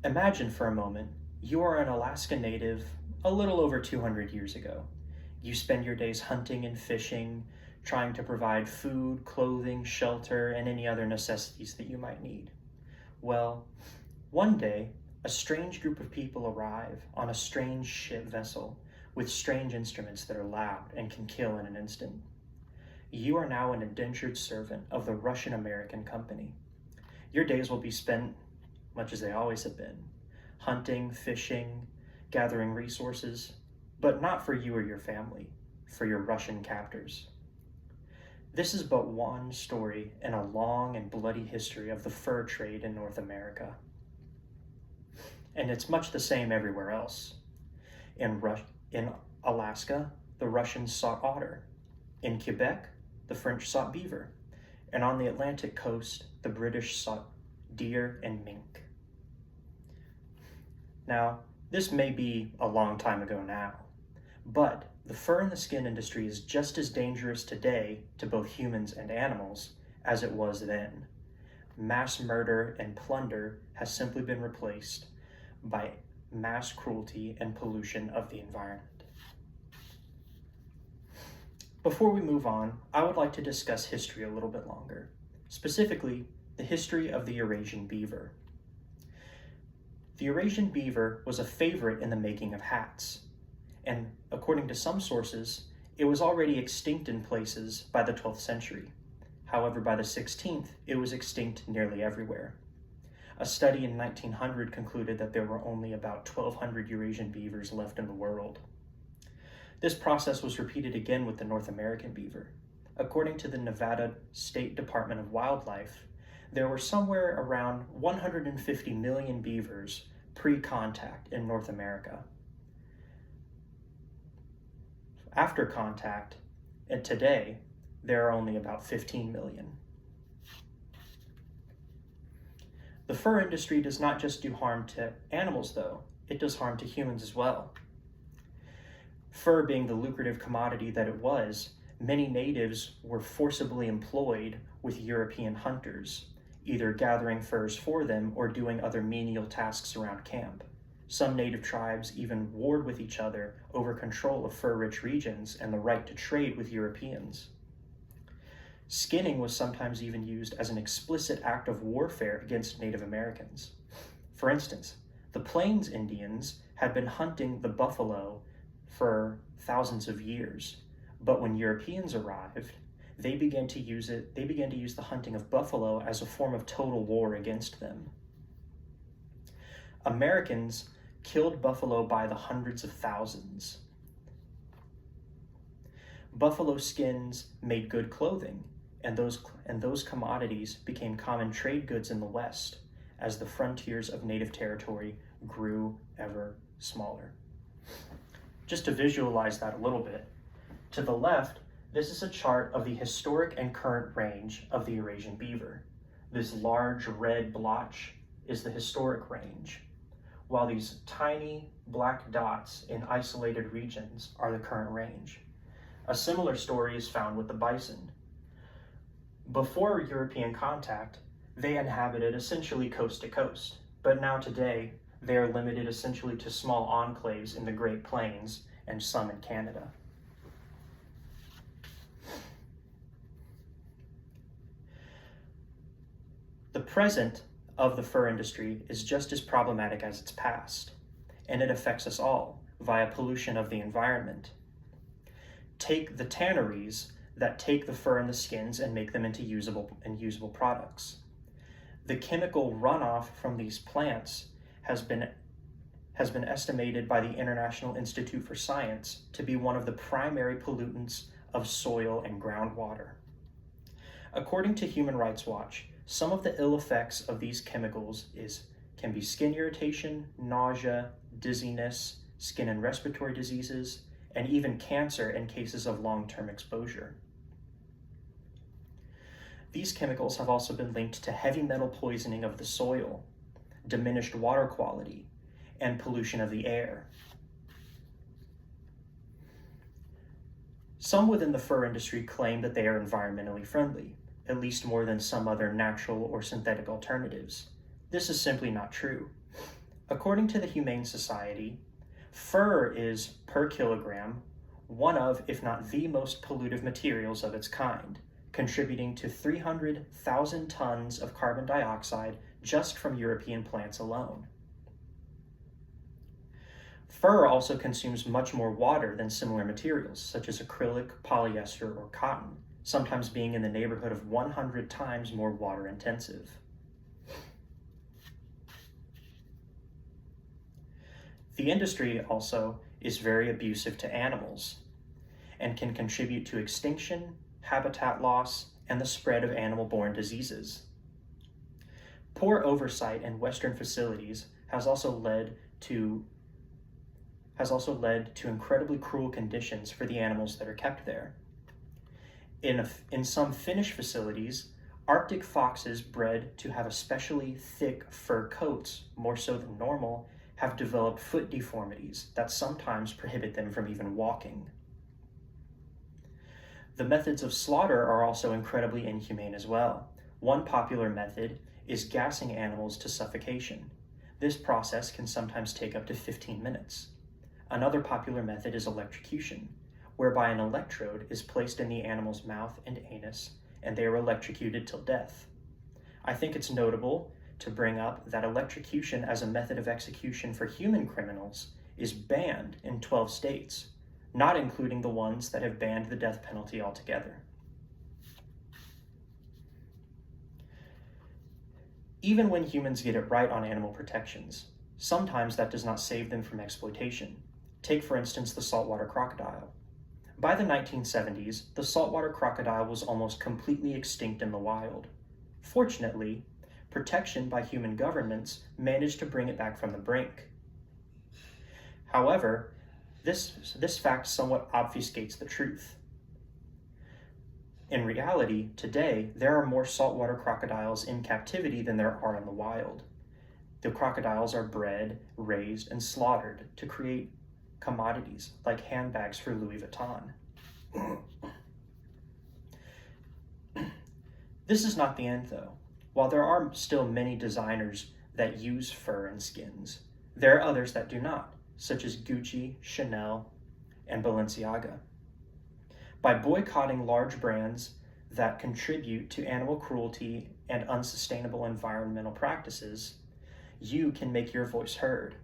Imagine for a moment, you are an Alaska native a little over 200 years ago. You spend your days hunting and fishing, trying to provide food, clothing, shelter, and any other necessities that you might need. Well, one day, a strange group of people arrive on a strange ship vessel with strange instruments that are loud and can kill in an instant. You are now an indentured servant of the Russian-American company. Your days will be spent, much as they always have been, hunting, fishing, gathering resources, but not for you or your family, for your Russian captors. This is but one story in a long and bloody history of the fur trade in North America. And it's much the same everywhere else. In Alaska, the Russians sought otter. In Quebec, the French sought beaver. And on the Atlantic coast, the British sought deer and mink. Now, this may be a long time ago now, but the fur and the skin industry is just as dangerous today to both humans and animals as it was then. Mass murder and plunder has simply been replaced by mass cruelty and pollution of the environment. Before we move on, I would like to discuss history a little bit longer, specifically the history of the Eurasian beaver. The Eurasian beaver was a favorite in the making of hats, and according to some sources, it was already extinct in places by the 12th century. However, by the 16th, it was extinct nearly everywhere. A study in 1900 concluded that there were only about 1,200 Eurasian beavers left in the world. This process was repeated again with the North American beaver. According to the Nevada State Department of Wildlife, there were somewhere around 150 million beavers pre-contact in North America. After contact, and today, there are only about 15 million. The fur industry does not just do harm to animals, though. It does harm to humans as well. Fur being the lucrative commodity that it was, many natives were forcibly employed with European hunters, either gathering furs for them or doing other menial tasks around camp. Some native tribes even warred with each other over control of fur-rich regions and the right to trade with Europeans. Skinning was sometimes even used as an explicit act of warfare against Native Americans. For instance, the Plains Indians had been hunting the buffalo for thousands of years, but when Europeans arrived, they began to use the hunting of buffalo as a form of total war against them. Americans killed buffalo by the hundreds of thousands. Buffalo skins made good clothing, and those commodities became common trade goods in the West as the frontiers of native territory grew ever smaller. Just to visualize that a little bit, to the left, this is a chart of the historic and current range of the Eurasian beaver. This large red blotch is the historic range, while these tiny black dots in isolated regions are the current range. A similar story is found with the bison. Before European contact, they inhabited essentially coast to coast, but now today, they are limited essentially to small enclaves in the Great Plains and some in Canada. The present of the fur industry is just as problematic as its past, and it affects us all via pollution of the environment. Take the tanneries that take the fur and the skins and make them into usable products. The chemical runoff from these plants has been estimated by the International Institute for Science to be one of the primary pollutants of soil and groundwater. According to Human Rights Watch, some of the ill effects of these chemicals can be skin irritation, nausea, dizziness, skin and respiratory diseases, and even cancer in cases of long-term exposure. These chemicals have also been linked to heavy metal poisoning of the soil, diminished water quality, and pollution of the air. Some within the fur industry claim that they are environmentally friendly, at least more than some other natural or synthetic alternatives. This is simply not true. According to the Humane Society, fur is, per kilogram, one of, if not the most pollutive materials of its kind, contributing to 300,000 tons of carbon dioxide just from European plants alone. Fur also consumes much more water than similar materials, such as acrylic, polyester, or cotton, sometimes being in the neighborhood of 100 times more water intensive. The industry also is very abusive to animals and can contribute to extinction, habitat loss, and the spread of animal-borne diseases. Poor oversight in Western facilities has also led to incredibly cruel conditions for the animals that are kept there. In some Finnish facilities, Arctic foxes bred to have especially thick fur coats, more so than normal, have developed foot deformities that sometimes prohibit them from even walking. The methods of slaughter are also incredibly inhumane as well. One popular method is gassing animals to suffocation. This process can sometimes take up to 15 minutes. Another popular method is electrocution, whereby an electrode is placed in the animal's mouth and anus, and they are electrocuted till death. I think it's notable to bring up that electrocution as a method of execution for human criminals is banned in 12 states, not including the ones that have banned the death penalty altogether. Even when humans get it right on animal protections, sometimes that does not save them from exploitation. Take, for instance, the saltwater crocodile. By the 1970s, the saltwater crocodile was almost completely extinct in the wild. Fortunately, protection by human governments managed to bring it back from the brink. However, this fact somewhat obfuscates the truth. In reality, today, there are more saltwater crocodiles in captivity than there are in the wild. The crocodiles are bred, raised, and slaughtered to create commodities like handbags for Louis Vuitton. This is not the end, though. While there are still many designers that use fur and skins, there are others that do not, such as Gucci, Chanel, and Balenciaga. By boycotting large brands that contribute to animal cruelty and unsustainable environmental practices, you can make your voice heard.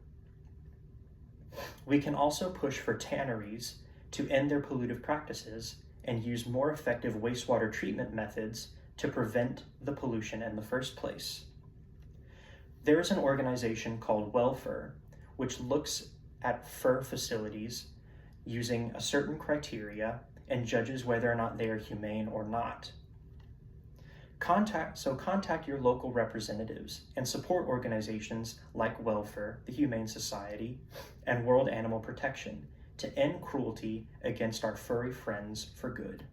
We can also push for tanneries to end their pollutive practices and use more effective wastewater treatment methods to prevent the pollution in the first place. There is an organization called Welfare, which looks at fur facilities using a certain criteria and judges whether or not they are humane or not. Contact your local representatives and support organizations like Welfare, the Humane Society, and World Animal Protection to end cruelty against our furry friends for good.